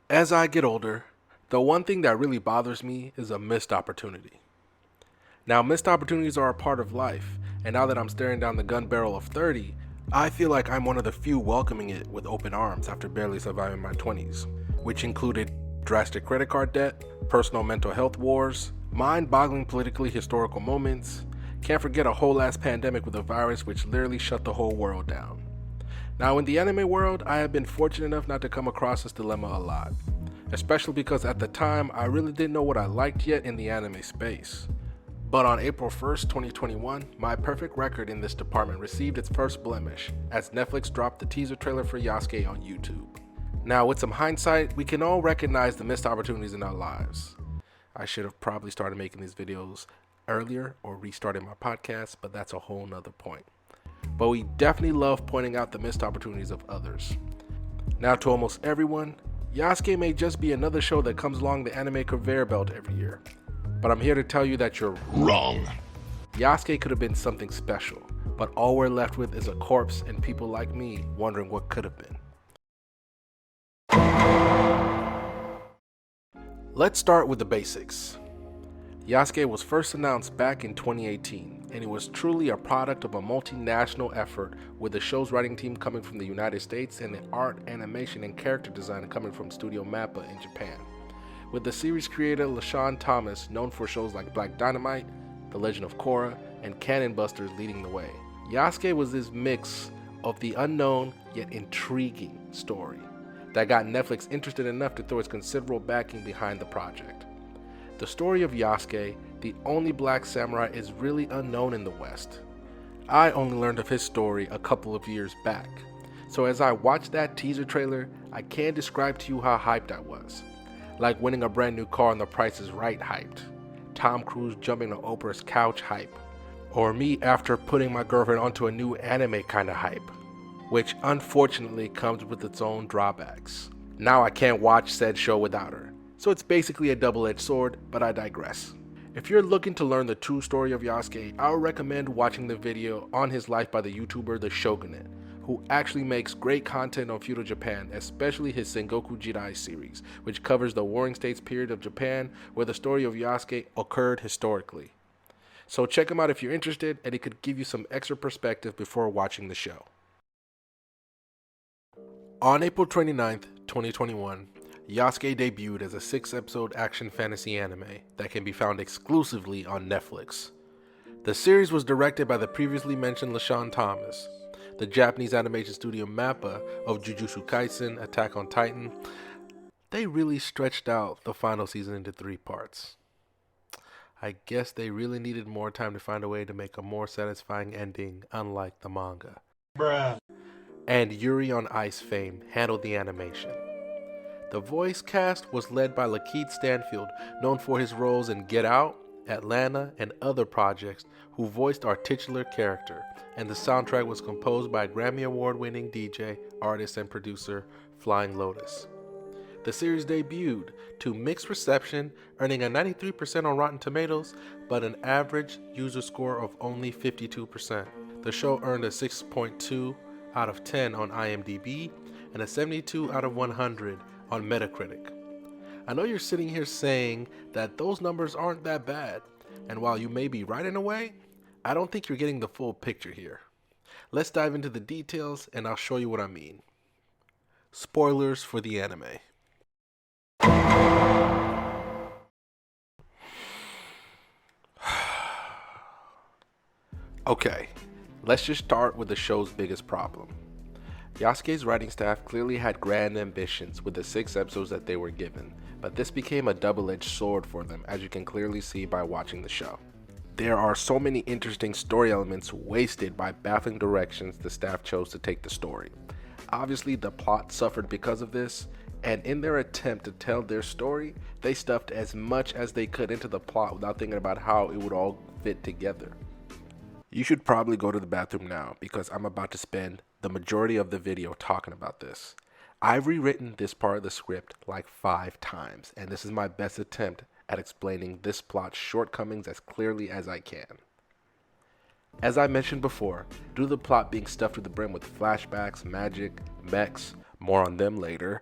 As I get older, the one thing that really bothers me is a missed opportunity. Now, missed opportunities are a part of life, and now that I'm staring down the gun barrel of 30, I feel like I'm one of the few welcoming it with open arms after barely surviving my 20s, which included drastic credit card debt, personal mental health wars, mind boggling politically historical moments, can't forget a whole ass pandemic with a virus which literally shut the whole world down. Now, in the anime world, I have been fortunate enough not to come across this dilemma a lot, especially because at the time I really didn't know what I liked yet in the anime space. But on April 1st, 2021, my perfect record in this department received its first blemish as Netflix dropped the teaser trailer for Yasuke on YouTube. Now, with some hindsight, we can all recognize the missed opportunities in our lives. I should have probably started making these videos earlier or restarted my podcast, but that's a whole nother point. But we definitely love pointing out the missed opportunities of others. Now, to almost everyone, Yasuke may just be another show that comes along the anime conveyor belt every year. But I'm here to tell you that you're wrong. Yasuke could have been something special, but all we're left with is a corpse and people like me wondering what could have been. Let's start with the basics. Yasuke was first announced back in 2018, and it was truly a product of a multinational effort with the show's writing team coming from the United States and the art, animation, and character design coming from Studio Mappa in Japan. With the series creator LaShawn Thomas, known for shows like Black Dynamite, The Legend of Korra, and Cannon Busters leading the way. Yasuke was this mix of the unknown yet intriguing story that got Netflix interested enough to throw its considerable backing behind the project. The story of Yasuke, the only black samurai, is really unknown in the West. I only learned of his story a couple of years back, so as I watched that teaser trailer, I can't describe to you how hyped I was. Like winning a brand new car on The Price is Right hyped, Tom Cruise jumping on Oprah's couch hype, or me after putting my girlfriend onto a new anime kinda hype, which unfortunately comes with its own drawbacks. Now I can't watch said show without her, so it's basically a double-edged sword, but I digress. If you're looking to learn the true story of Yasuke, I would recommend watching the video on his life by the YouTuber The Shogunate, who actually makes great content on feudal Japan, especially his Sengoku Jidai series, which covers the Warring States period of Japan where the story of Yasuke occurred historically. So check him out if you're interested, and it could give you some extra perspective before watching the show. On April 29th, 2021, Yasuke debuted as a 6-episode action fantasy anime that can be found exclusively on Netflix. The series was directed by the previously mentioned LaShawn Thomas, the Japanese animation studio Mappa of Jujutsu Kaisen, Attack on Titan. They really stretched out the final season into 3 parts. I guess they really needed more time to find a way to make a more satisfying ending, unlike the manga. Bruh. And Yuri on Ice fame handled the animation. The voice cast was led by Lakeith Stanfield, known for his roles in Get Out, Atlanta, and other projects, who voiced our titular character, and the soundtrack was composed by Grammy Award-winning DJ, artist, and producer Flying Lotus. The series debuted to mixed reception, earning a 93% on Rotten Tomatoes, but an average user score of only 52%. The show earned a 6.2 out of 10 on IMDb and a 72 out of 100 on Metacritic. I know you're sitting here saying that those numbers aren't that bad, and while you may be right in a way, I don't think you're getting the full picture here. Let's dive into the details and I'll show you what I mean. Spoilers for the anime. Okay, let's just start with the show's biggest problem. Yasuke's writing staff clearly had grand ambitions with the 6 episodes that they were given, but this became a double-edged sword for them, as you can clearly see by watching the show. There are so many interesting story elements wasted by baffling directions the staff chose to take the story. Obviously, the plot suffered because of this, and in their attempt to tell their story, they stuffed as much as they could into the plot without thinking about how it would all fit together. You should probably go to the bathroom now because I'm about to spend the majority of the video talking about this. I've rewritten this part of the script like 5 times, and this is my best attempt at explaining this plot's shortcomings as clearly as I can. As I mentioned before, due to the plot being stuffed to the brim with flashbacks, magic, mechs, more on them later,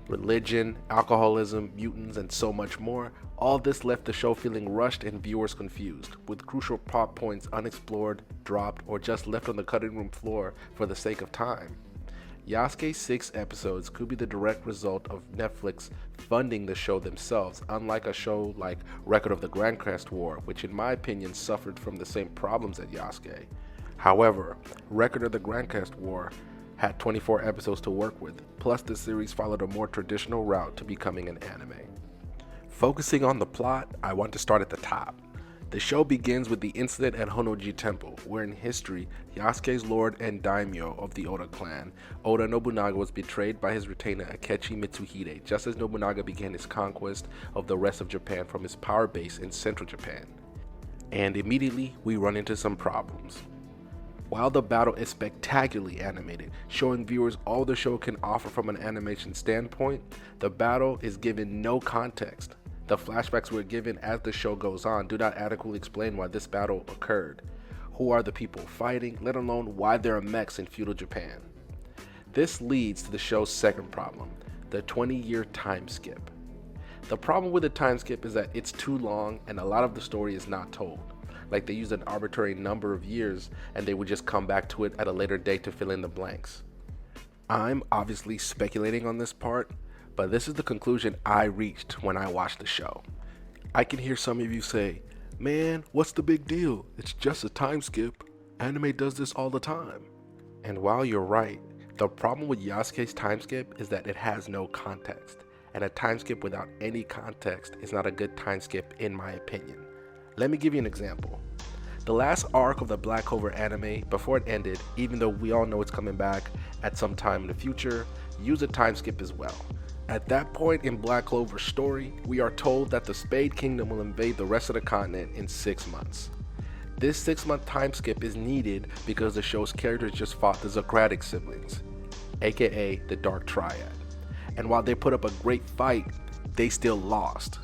Religion, alcoholism, mutants, and so much more. All this left the show feeling rushed and viewers confused, with crucial plot points unexplored, dropped, or just left on the cutting room floor for the sake of time. Yasuke's 6 episodes could be the direct result of Netflix funding the show themselves, unlike a show like Record of the Grandcrest War, which in my opinion suffered from the same problems as Yasuke. However, Record of the Grandcrest War had 24 episodes to work with, plus the series followed a more traditional route to becoming an anime. Focusing on the plot, I want to start at the top. The show begins with the incident at Honnoji Temple, where in history, Yasuke's lord and daimyo of the Oda clan, Oda Nobunaga, was betrayed by his retainer Akechi Mitsuhide, just as Nobunaga began his conquest of the rest of Japan from his power base in central Japan. And immediately, we run into some problems. While the battle is spectacularly animated, showing viewers all the show can offer from an animation standpoint, the battle is given no context. The flashbacks we're given as the show goes on do not adequately explain why this battle occurred, who are the people fighting, let alone why there are mechs in feudal Japan. This leads to the show's second problem, the 20-year time skip. The problem with the time skip is that it's too long and a lot of the story is not told. Like they used an arbitrary number of years and they would just come back to it at a later date to fill in the blanks. I'm obviously speculating on this part, but this is the conclusion I reached when I watched the show. I can hear some of you say, man, what's the big deal? It's just a time skip. Anime does this all the time. And while you're right, the problem with Yasuke's time skip is that it has no context. And a time skip without any context is not a good time skip in my opinion. Let me give you an example. The last arc of the Black Clover anime, before it ended, even though we all know it's coming back at some time in the future, used a time skip as well. At that point in Black Clover's story, we are told that the Spade Kingdom will invade the rest of the continent in 6 months. This 6-month time skip is needed because the show's characters just fought the Socratic siblings, aka the Dark Triad. And while they put up a great fight, they still lost.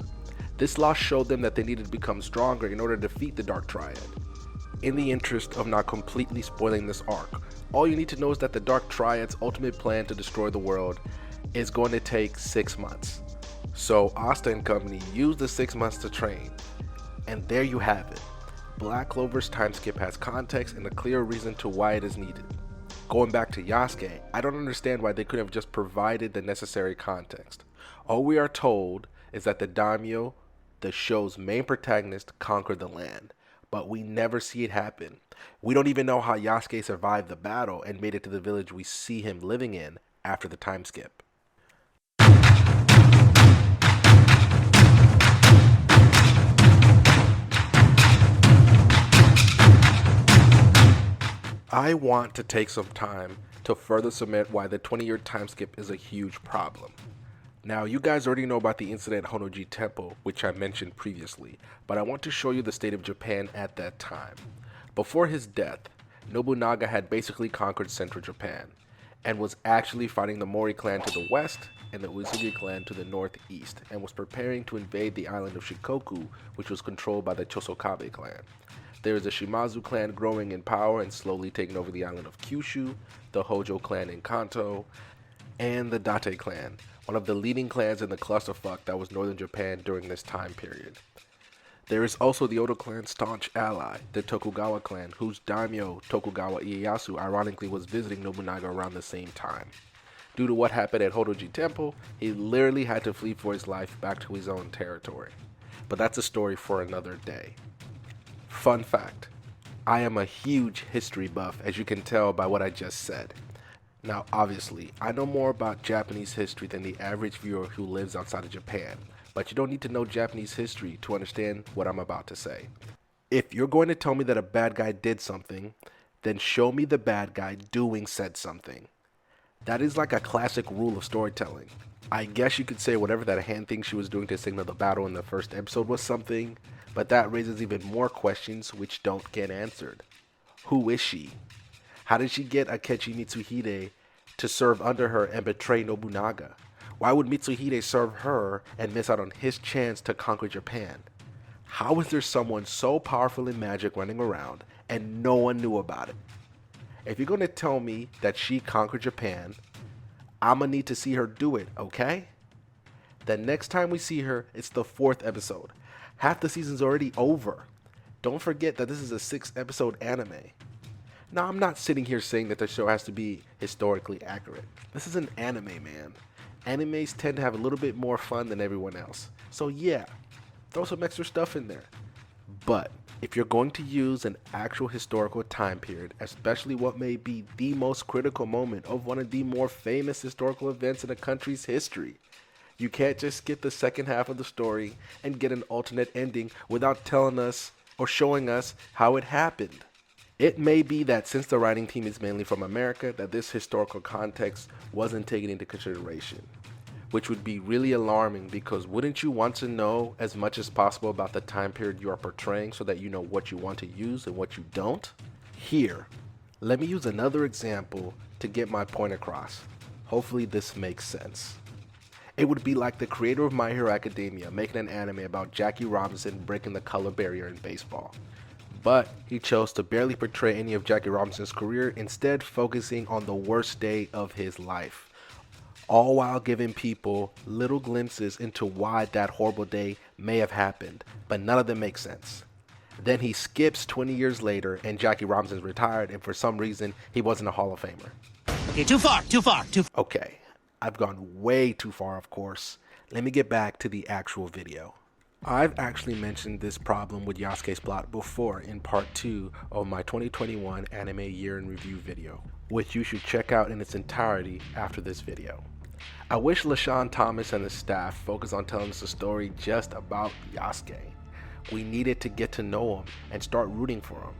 This loss showed them that they needed to become stronger in order to defeat the Dark Triad. In the interest of not completely spoiling this arc, all you need to know is that the Dark Triad's ultimate plan to destroy the world is going to take 6 months. So Asta and company used the 6 months to train. And there you have it. Black Clover's time skip has context and a clear reason to why it is needed. Going back to Yasuke, I don't understand why they couldn't have just provided the necessary context. All we are told is that the daimyo, the show's main protagonist, conquered the land, but we never see it happen. We don't even know how Yasuke survived the battle and made it to the village we see him living in after the time skip. I want to take some time to further cement why the 20-year time skip is a huge problem. Now, you guys already know about the incident at Honnoji Temple, which I mentioned previously, but I want to show you the state of Japan at that time. Before his death, Nobunaga had basically conquered central Japan, and was actually fighting the Mori clan to the west and the Uesugi clan to the northeast, and was preparing to invade the island of Shikoku, which was controlled by the Chosokabe clan. There is the Shimazu clan growing in power and slowly taking over the island of Kyushu, the Hojo clan in Kanto, and the Date clan, one of the leading clans in the clusterfuck that was northern Japan during this time period. There is also the Oda clan's staunch ally, the Tokugawa clan, whose daimyo, Tokugawa Ieyasu, ironically was visiting Nobunaga around the same time. Due to what happened at Honnoji Temple, he literally had to flee for his life back to his own territory. But that's a story for another day. Fun fact, I am a huge history buff, as you can tell by what I just said. Now obviously, I know more about Japanese history than the average viewer who lives outside of Japan, but you don't need to know Japanese history to understand what I'm about to say. If you're going to tell me that a bad guy did something, then show me the bad guy doing said something. That is like a classic rule of storytelling. I guess you could say whatever that hand thing she was doing to signal the battle in the first episode was something, but that raises even more questions which don't get answered. Who is she? How did she get Akechi Mitsuhide to serve under her and betray Nobunaga? Why would Mitsuhide serve her and miss out on his chance to conquer Japan? How is there someone so powerful in magic running around and no one knew about it? If you're going to tell me that she conquered Japan, I'm going to need to see her do it, okay? The next time we see her, it's the 4th episode. Half the season's already over. Don't forget that this is a 6-episode anime. Now, I'm not sitting here saying that the show has to be historically accurate. This is an anime, man. Animes tend to have a little bit more fun than everyone else. So yeah, throw some extra stuff in there. But if you're going to use an actual historical time period, especially what may be the most critical moment of one of the more famous historical events in a country's history, you can't just skip the second half of the story and get an alternate ending without telling us or showing us how it happened. It may be that since the writing team is mainly from America, that this historical context wasn't taken into consideration, which would be really alarming because wouldn't you want to know as much as possible about the time period you are portraying so that you know what you want to use and what you don't? Here, let me use another example to get my point across. Hopefully this makes sense. It would be like the creator of My Hero Academia making an anime about Jackie Robinson breaking the color barrier in baseball. But he chose to barely portray any of Jackie Robinson's career, instead focusing on the worst day of his life, all while giving people little glimpses into why that horrible day may have happened, but none of them make sense. Then he skips 20 years later and Jackie Robinson's retired, and for some reason he wasn't a Hall of Famer. Okay, too far. Okay, I've gone way too far, of course. Let me get back to the actual video. I've actually mentioned this problem with Yasuke's plot before in part 2 of my 2021 anime year in review video, which you should check out in its entirety after this video. I wish LaShawn Thomas and his staff focused on telling us a story just about Yasuke. We needed to get to know him and start rooting for him.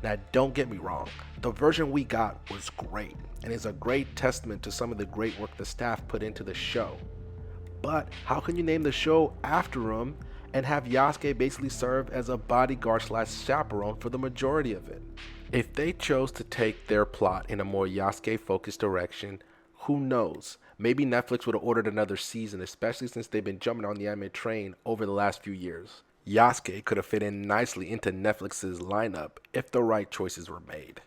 Now don't get me wrong, the version we got was great and is a great testament to some of the great work the staff put into the show. But how can you name the show after him and have Yasuke basically serve as a bodyguard / chaperone for the majority of it? If they chose to take their plot in a more Yasuke focused direction, who knows? Maybe Netflix would have ordered another season, especially since they've been jumping on the anime train over the last few years. Yasuke could have fit in nicely into Netflix's lineup if the right choices were made.